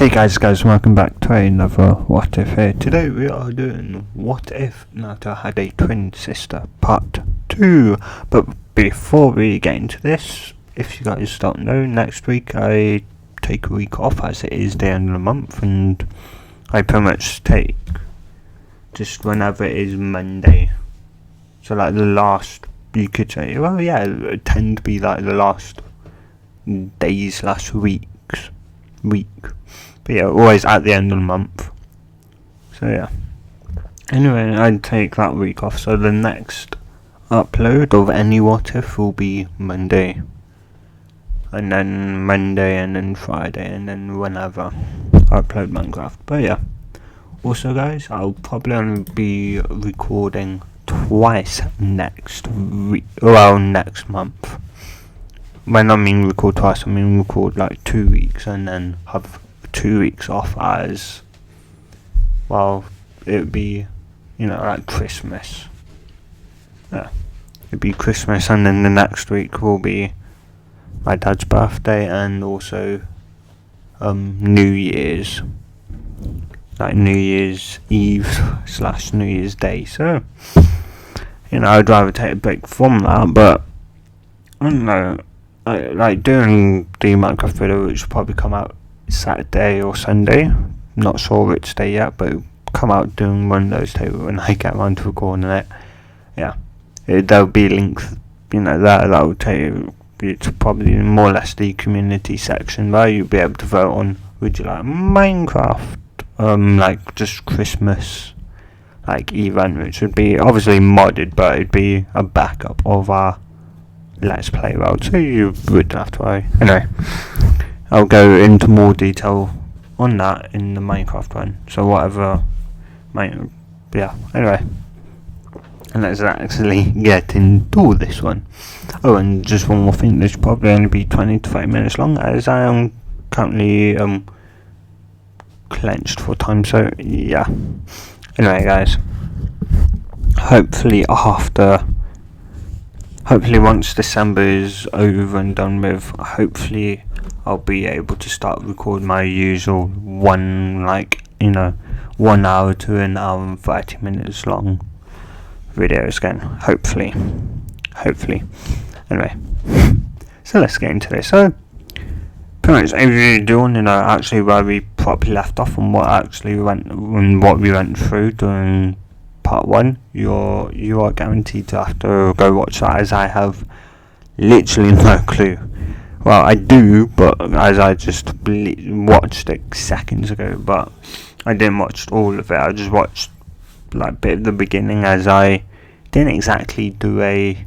Hey guys, welcome back to another What If here. Today we are doing What If Naruto Had a Twin Sister Part 2. But before we get into this, if you guys don't know, next week I take a week off as it is the end of the month, and I pretty much take just whenever it is Monday. So like the last, you could say, well yeah, it tend to be like the last days, last week. But yeah, always at the end of the month. So yeah. Anyway, I'd take that week off, so the next upload of any What If will be Monday. And then Monday, and then Friday, and then whenever I upload Minecraft. But yeah. Also guys, I'll probably only be recording twice next week, well, next month. When I mean record twice, I mean record like 2 weeks and then have 2 weeks off, as well. It would be, like Christmas. Yeah, it'd be Christmas, and then the next week will be my dad's birthday, and also New Year's, like New Year's Eve / New Year's Day. So I'd rather take a break from that, but I don't know. Like doing the Minecraft video, which will probably come out Saturday or Sunday, not sure which day yet, but it'll come out during one of those days when I get around to recording it. Yeah, there'll be links, that will tell you. It's probably more or less the community section where you'll be able to vote on, would you like Minecraft, like just Christmas like event, which would be obviously modded, but it'd be a backup of our Let's Play world, so you wouldn't have to worry. Anyway, I'll go into more detail on that in the Minecraft one. So whatever, yeah. Anyway, and let's actually get into this one. Oh, and just one more thing. This will probably only be 20 to 30 minutes long, as I am currently clenched for time. So yeah. Anyway, guys. Hopefully once December is over and done with, hopefully I'll be able to start recording my usual 1 hour to an hour and 30 minutes long videos again. Hopefully. Anyway, so let's get into this. So pretty much, if you do want to know actually where we properly left off and what we went through during part 1, you are guaranteed to have to go watch that, as I have literally no clue. Well, I do, but as I just watched it seconds ago, but I didn't watch all of it. I just watched like a bit of the beginning, as I didn't exactly do a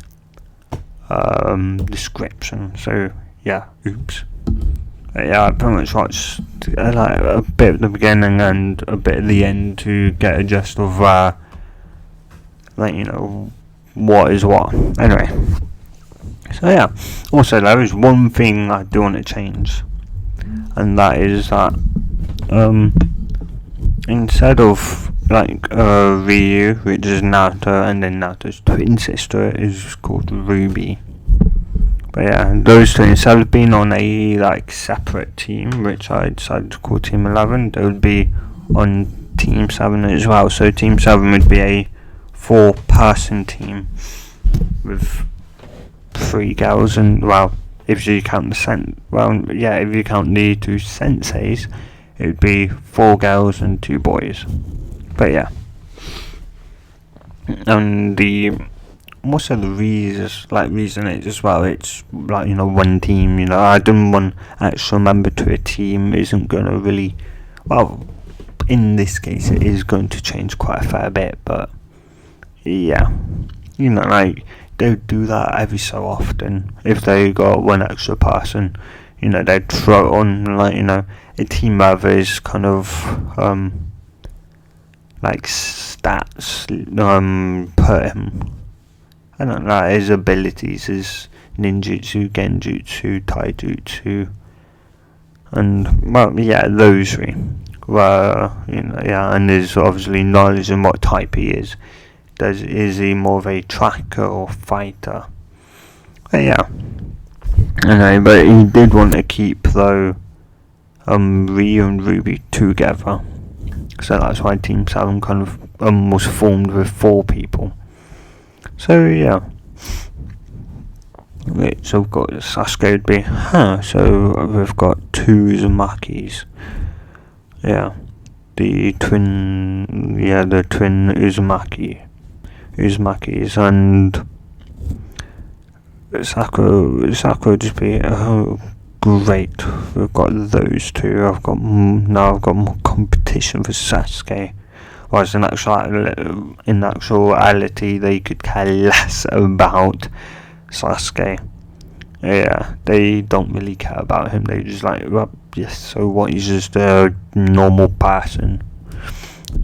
description. So yeah, oops. Yeah, I pretty much watched like a bit of the beginning and a bit of the end to get a gist of what is what. Anyway, so yeah. Also, there is one thing I do want to change, and that is that instead of like Ryu, which is Naruto, and then Naruto's twin sister is called Ruby. But yeah, those two, instead of being on a like separate team, which I decided to call Team 11, they would be on Team 7 as well. So Team 7 would be a 4-person team with 3 girls, and well, if you count the if you count the 2 senseis, it would be 4 girls and 2 boys. But yeah, and also the reason is as well, it's like one team. Adding one extra member to a team isn't going to really, well, in this case it is going to change quite a fair bit, but yeah, like they do that every so often. If they got one extra person, they'd throw on a team member is kind of like stats, put him, I don't know, his abilities, his ninjutsu, genjutsu, taijutsu, and well, yeah, those 3. Well, and his obviously knowledge and what type he is. Is he more of a tracker or fighter? But yeah. Anyway, but he did want to keep though Ryu and Ruby together. So that's why Team 7 kind of was formed with 4 people. So yeah. Wait, so we've got Sasuke would be, so we've got 2 Uzumakis. Yeah. The twin Uzumakis, and Sakura would just be, great. We've got those 2. I've got more competition for Sasuke. Whereas in actuality, they could care less about Sasuke. Yeah, they don't really care about him. They just like, well, yes, so what? He's just a normal person.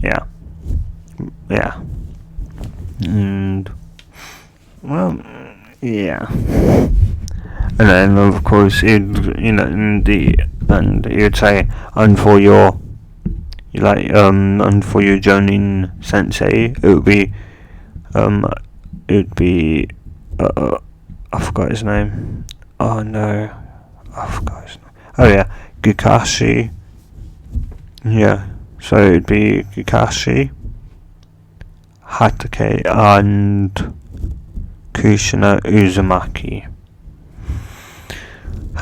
Yeah. And well, yeah. And then of course you'd say, and for your Jonin sensei, it would be I forgot his name. Oh no, I forgot his name. Oh yeah, Kakashi. Yeah, so it'd be Kakashi, Hatake, and Kushina Uzumaki.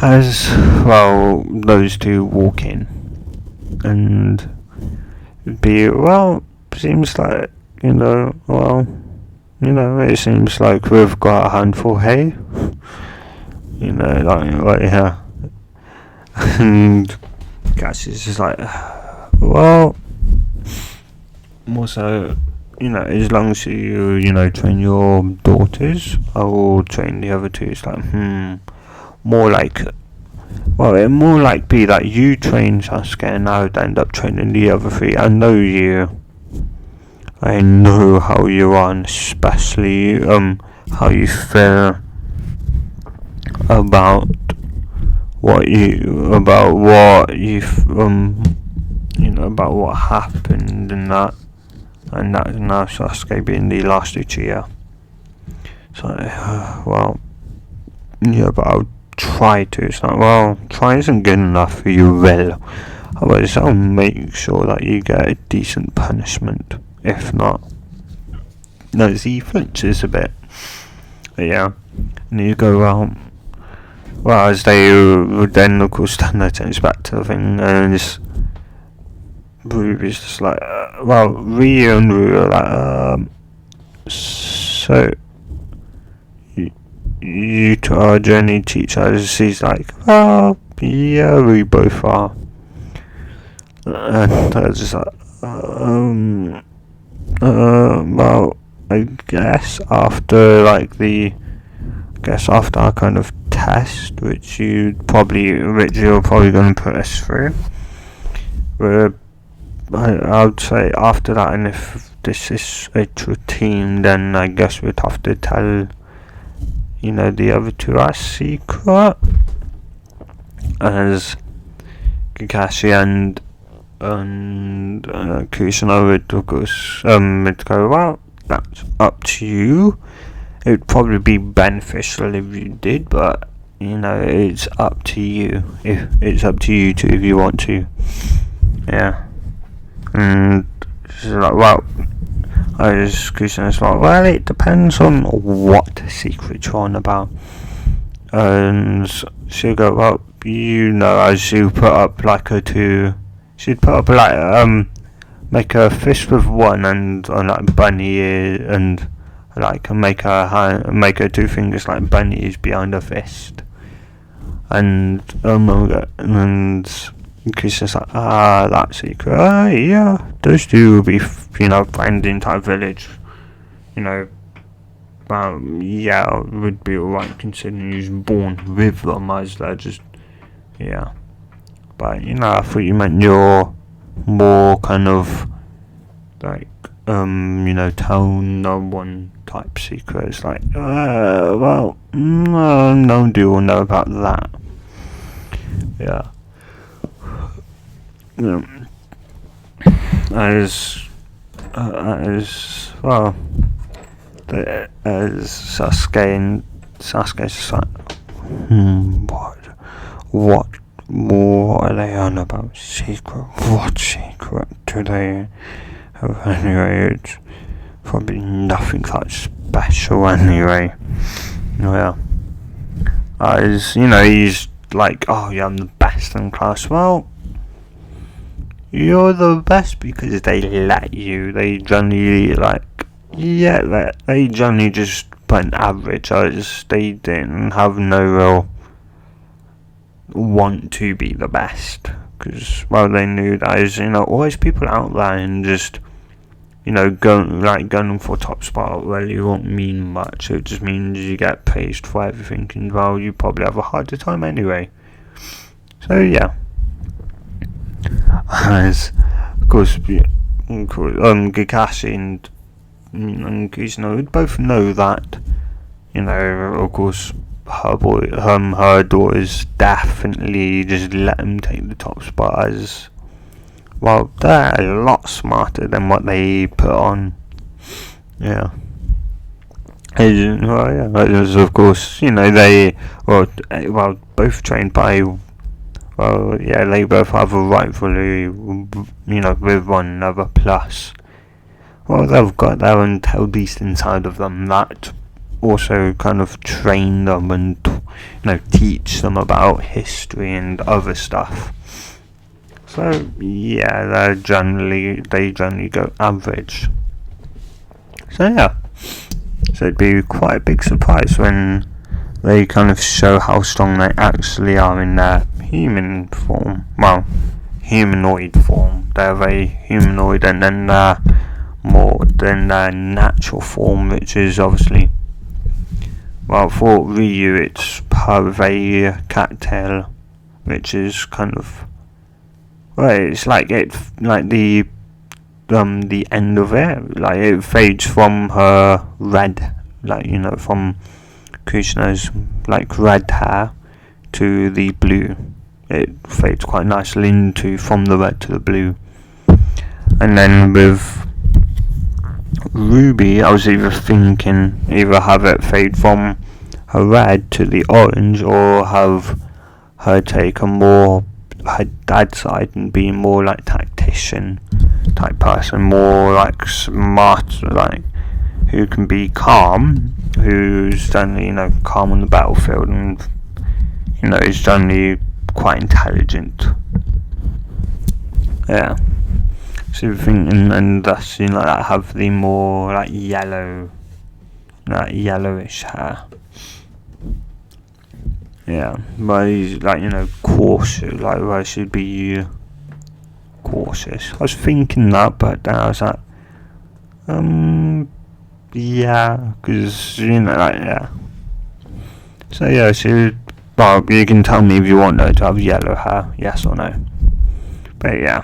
As well, those 2 walk in, and it'd be, well, seems like, it seems like we've got a handful, hey? Like yeah. And Cassie's just like, well, also, as long as you, train your daughters, I will train the other 2. It's like, more like be that you train Sasuke and I would end up training the other 3. I know you. I know how you are, and especially how you feel about what happened and that now Sasuke being the last Uchiha. So well, yeah, but I'll try to. It's like, well, try isn't good enough for you, well. Otherwise, I'll make sure that you get a decent punishment. If not, no, he flinches a bit. But yeah, and you go, well, as they would then, of course, stand their turns back to the thing, and this Ruby's just like, Ryu and Ryu are like, so you 2 are journey teachers. He's like, well, yeah, we both are. And I was just like, well, I guess after our kind of test, which you're probably going to put us through, I would say after that, and if this is a true team, then I guess we'd have to tell, the other 2 our secret, as Kakashi and Kushina would, of course, would go, well, that's up to you. It would probably be beneficial if you did, but it's up to you. If it's up to you too, if you want to. Yeah. And she's like, well, Kushina's like, well, it depends on what secret you're on about. And she'll go, well, as you put up like a 2. She'd put up like make a fist with 1 and like bunny ear, and like make her 2 fingers like bunny ears behind her fist, and Chris is like, that secret, yeah, those 2 will be find the entire village, yeah, would be alright considering he's born with them, as they're just, yeah. But I thought you meant your more kind of like tell no one type secret. It's like, well, no one will know about that. Yeah. As well, as Sasuke's just like, What are they on about? Secret? What secret do they have anyway? It's probably nothing that special anyway. Yeah. As he's like, oh yeah, I'm the best in class. Well, you're the best because they let you. They generally they generally just put an average. They didn't have no real want to be the best because they knew that there's always people out there and just going for top spot really won't mean much. It just means you get praised for everything, and you probably have a harder time anyway. So yeah, as of course, Kakashi and Kushina both know that of course her daughters definitely just let them take the top spot, as they're a lot smarter than what they put on. Yeah. As of course, they both trained by they both have a rivalry with one another, plus they've got their intelligence inside of them that also kind of train them and teach them about history and other stuff. So yeah, they generally go average. So yeah, so it'd be quite a big surprise when they kind of show how strong they actually are in their human form. Well, humanoid form. They're very humanoid, and then they're more than their natural form, which is obviously, for Ryu it's part of a cattail, which is kind of, it's like the end of it, it fades from her red, from Krishna's red hair to the blue. It fades quite nicely from the red to the blue. And then with Ruby, I was either thinking have it fade from her red to the orange, or have her take her dad's side and be more like tactician type person, more smart, who can be calm, who's generally calm on the battlefield, and is generally quite intelligent. Yeah. So and thus have the more yellowish hair. Yeah, but he's cautious. I should be cautious. I was thinking that, but then I was yeah, because yeah. So yeah, you can tell me if you want her to have yellow hair, yes or no. But yeah,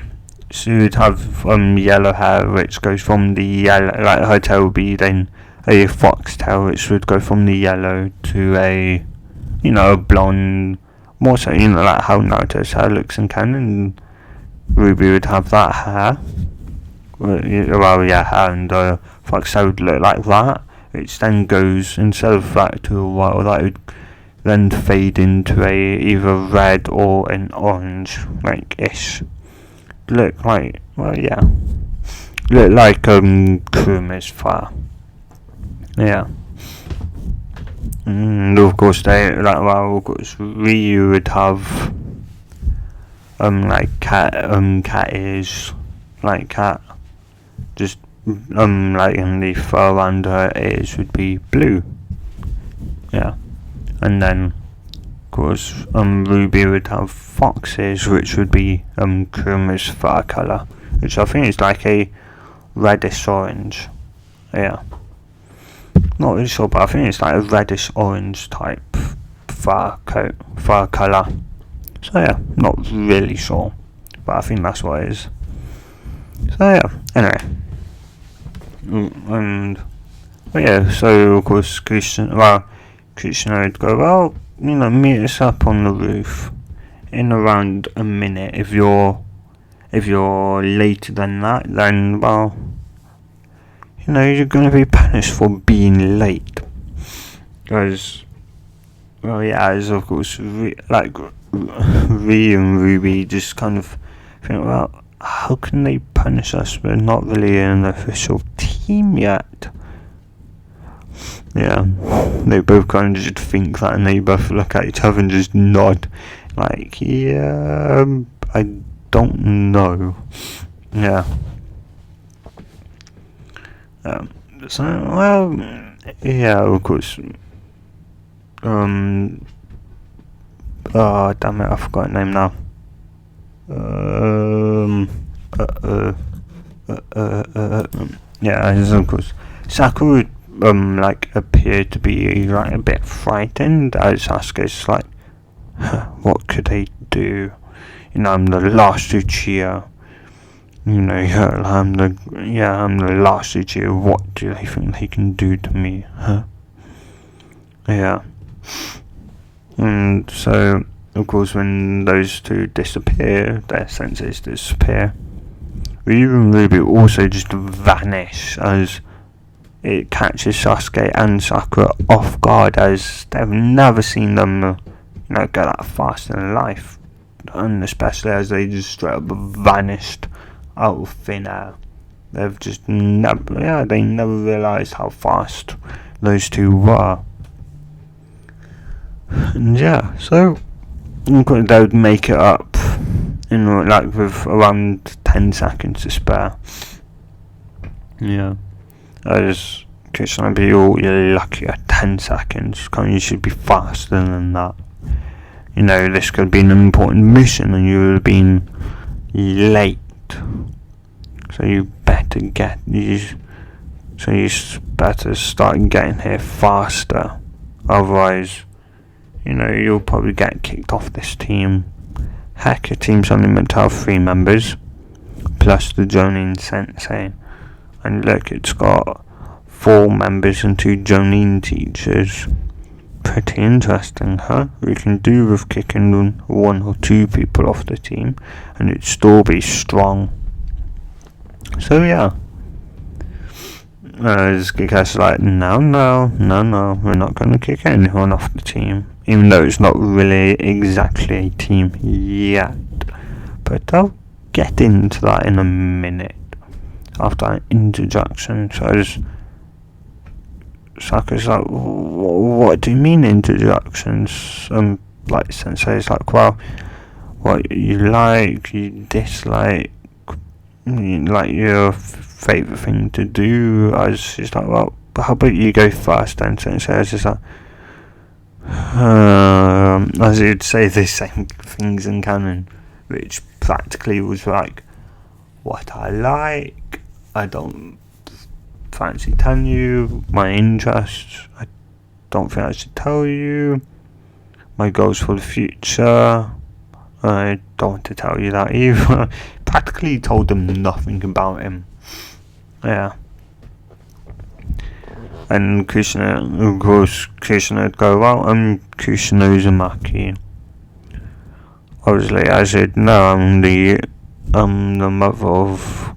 she would have yellow hair, which goes from the yellow, her tail would be then a fox tail, which would go from the yellow to a a blonde, more so how Naruto's hair looks in canon. Ruby would have that hair. Hair, and fox tail would look like that, which then goes, instead of that to a white, that would then fade into a either red or an orange ish. Look like Kurumi's fur. Yeah. And of course Ryu would have cat ears, cat, just and the fur around her ears would be blue. Yeah. And then of course Ruby would have fox ears, which would be Kurumi's fur colour, which I think is a reddish orange. Yeah. Not really sure, but I think it's a reddish orange type fur colour. So yeah, not really sure, but I think that's what it is. So yeah, anyway. So of course Krishna would go, meet us up on the roof in around a minute. If you're later than that, then you're going to be punished for being late. Because, as of course, Ryu and Ruby just kind of think, well, how can they punish us? We're not really an official team yet. Yeah, they both kind of just think that, and they both look at each other and just nod, like, yeah, I don't know. Yeah. So, well, yeah, of course. Oh, damn it, I forgot her name now. Yeah, of course. Sakura like appeared to be like a bit frightened as Sasuke's like, what could they do? You know, I'm the last Uchiha. You know, I'm the last Uchiha. What do they think they can do to me? Huh? Yeah. And so, of course, when those two disappear, their senses disappear. Ryu and Ruby also just vanish as it catches Sasuke and Sakura off guard, as they've never seen them, go that fast in life, and especially as they just straight up vanished out of thin air. They've just they never realised how fast those two were. And yeah, so they would make it up in with around 10 seconds to spare. Yeah. As I'd be all you're lucky at 10 seconds. You should be faster than that. You know, this could be an important mission and you would have been late. So you better better start getting here faster. Otherwise, you'll probably get kicked off this team. Heck, your team's only meant to have 3 members, plus the Jonin Sensei. And look, it's got 4 members and 2 Jonin teachers. Pretty interesting, huh? We can do with kicking 1 or 2 people off the team, and it'd still be strong. So yeah. Kika's like, no, we're not going to kick anyone off the team. Even though it's not really exactly a team yet. But I'll get into that in a minute. After an interjection, so Sakura's like, what do you mean interjections? Like Sensei's like, well, what you like, you dislike, like your favourite thing to do. She's like, well, how about you go first then? Sensei's just like, as you'd say the same things in canon, which practically was like, what I like, I don't fancy telling you, my interests, I don't think I should tell you, my goals for the future, I don't want to tell you that either. Practically told them nothing about him. Yeah. And Krishna would go, well, I'm Krishna Uzumaki. Obviously, I said, no, I'm the mother of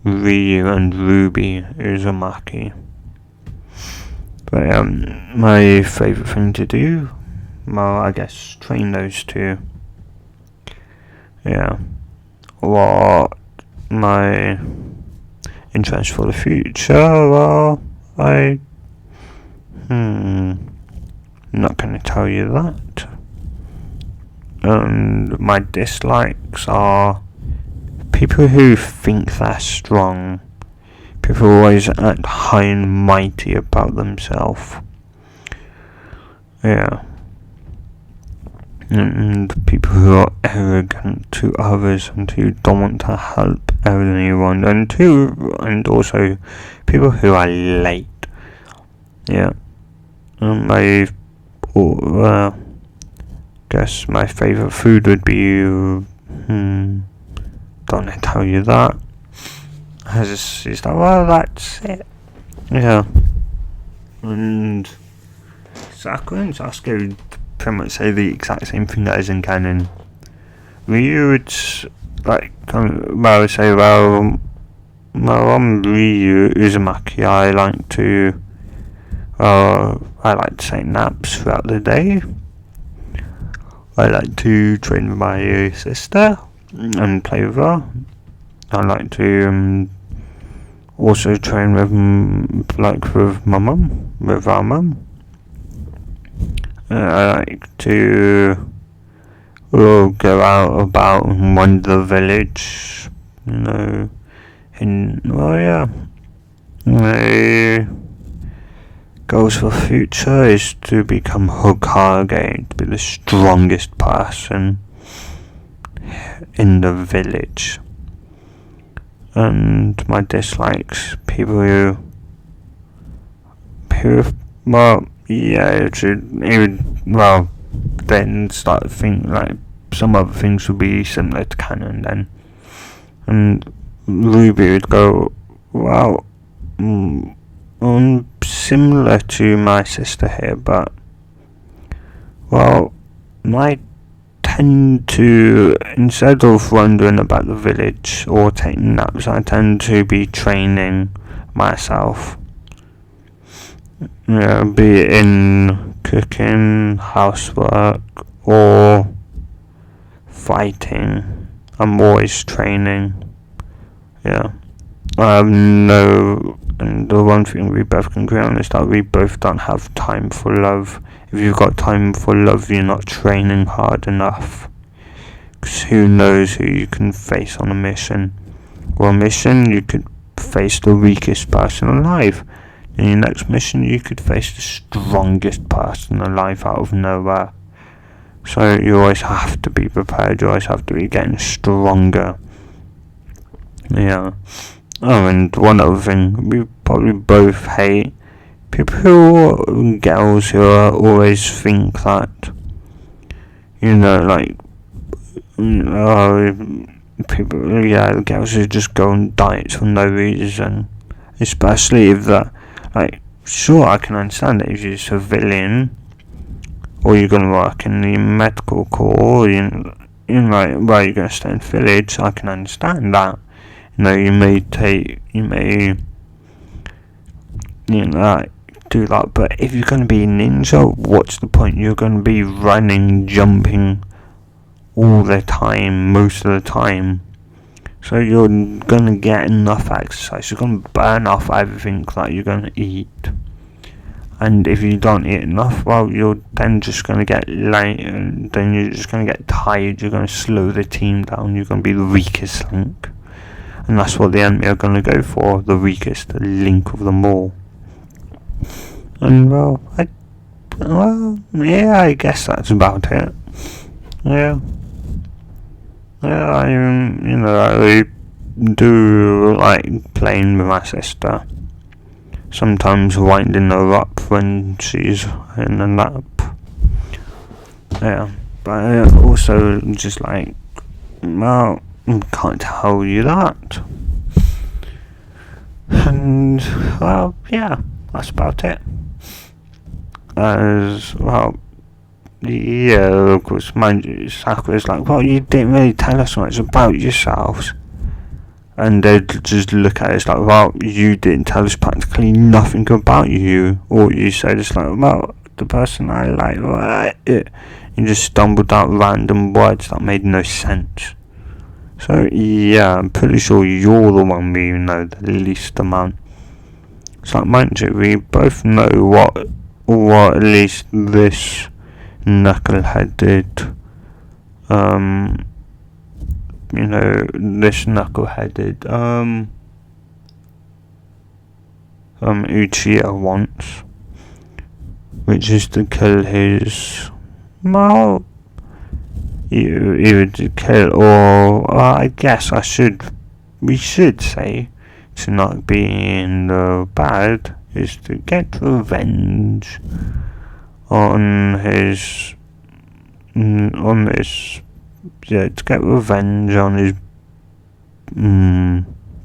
Ryu and Ruby Uzumaki. But my favourite thing to do, well, I guess train those two. Yeah. What my interest for the future, well, not going to tell you that. And my dislikes are people who think they're strong. People who always act high and mighty about themselves. Yeah. And people who are arrogant to others and who don't want to help everyone. And also people who are late. Yeah. I guess my favourite food would be don't want to tell you that. She's like, well, that's it. Yeah. And Sakura and Sasuke would pretty much say the exact same thing that is in canon. Ryu would say, well, I'm Ryu Uzumaki. I like to take naps throughout the day. I like to train with my sister and play with her. I like to also train with with my mum, with our mum. I like to go out about and wander the village, and my goals for the future is to become Hokage, to be the strongest person in the village. And my dislikes, people who then start to think like some other things would be similar to canon then. And Ruby would go, well, similar to my sister here, but, well, I tend to, instead of wandering about the village or taking naps, I tend to be training myself. Be it in cooking, housework, or fighting. I'm always training. I have and the one thing we both can agree on is that we both don't have time for love. If you've got time for love, you're not training hard enough. Because who knows who you can face on a mission. Well, a mission, you could face the weakest person alive. In your next mission, you could face the strongest person alive out of nowhere. So you always have to be prepared, you always have to be getting stronger. Oh, and one other thing, we probably both hate girls who always think that, girls who just go on diets for no reason. Especially if sure, I can understand that if you're a civilian, or you're going to work in the medical corps, you're going to stay in the village, I can understand that. You may do that, but if you're going to be a ninja, what's the point? You're going to be running, jumping all the time, most of the time. So you're going to get enough exercise, you're going to burn off everything that you're going to eat. And if you don't eat enough, well, you're then just going to get late, and then you're just going to get tired, you're going to slow the team down, you're going to be the weakest link. And that's what the enemy are going to go for, the weakest link of them all. And I guess that's about it. I do like playing with my sister. Sometimes winding her up when she's in a nap. But I also just can't tell you that. And, that's about it. As well, of course, mind you, Sakura's like, well, you didn't really tell us much about yourselves. And they'd just look at us like, well, you didn't tell us practically nothing about you. Or you said it's like, well, the person I like, you just stumbled out random words that made no sense. So, I'm pretty sure you're the one we know the least amount. It's like, mind you, we both know what at least this knuckleheaded, Uchiha wants, which is to kill his, either to kill or, I guess we should say, to not be in the bad, is to get revenge to get revenge on his,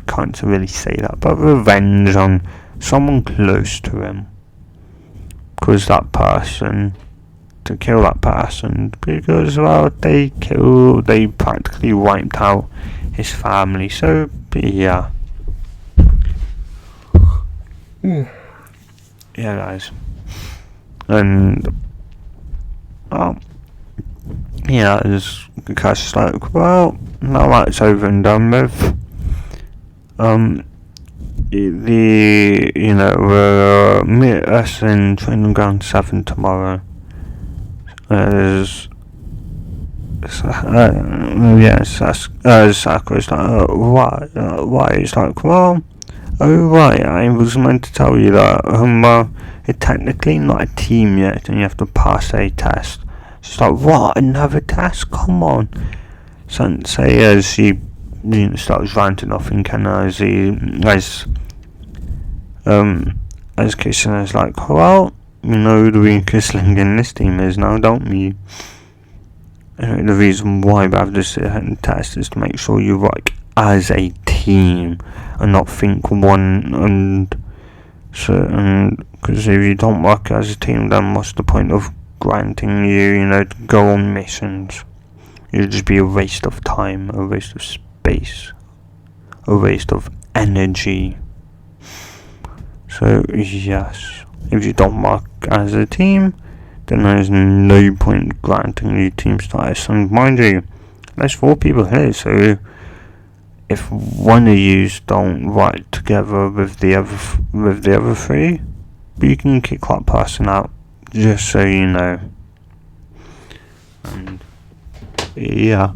can't really say that, but revenge on someone close to him, because to kill that person, because, well, they practically wiped out his family, so, guys. And yeah, it's because like, well, now that's over and done with. We'll meet us in training ground 7 tomorrow. Sakura's like, why? Why? It's like, well, oh right, I was meant to tell you that, it's technically not a team yet, and you have to pass a test. She's like, what? Another test? Come on. Sensei, as he starts ranting off in Kenna, as Kishine's like, well, you know who the weakest link in this team is now, don't we? And the reason why we have this test is to make sure you work as a team and not think one because if you don't work as a team, then what's the point of granting you, to go on missions? It'll just be a waste of time, a waste of space, a waste of energy. So yes, if you don't work as a team, then there's no point granting you team status. And mind you, there's 4 people here, so if one of you don't work together with the other 3, you can kick that person out, just so you know. And yeah,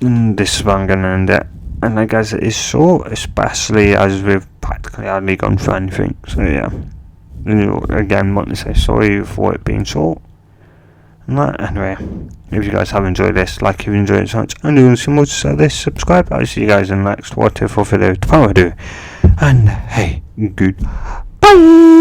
and this is where I'm gonna end it. And I guess it is short, especially as we've practically hardly gone through anything. So yeah, again, want to say sorry for it being short. And that, anyway, if you guys have enjoyed this, like if you enjoyed it so much, and you want to see more to this, subscribe. I'll see you guys in the next What If video to do. And hey, goodbye.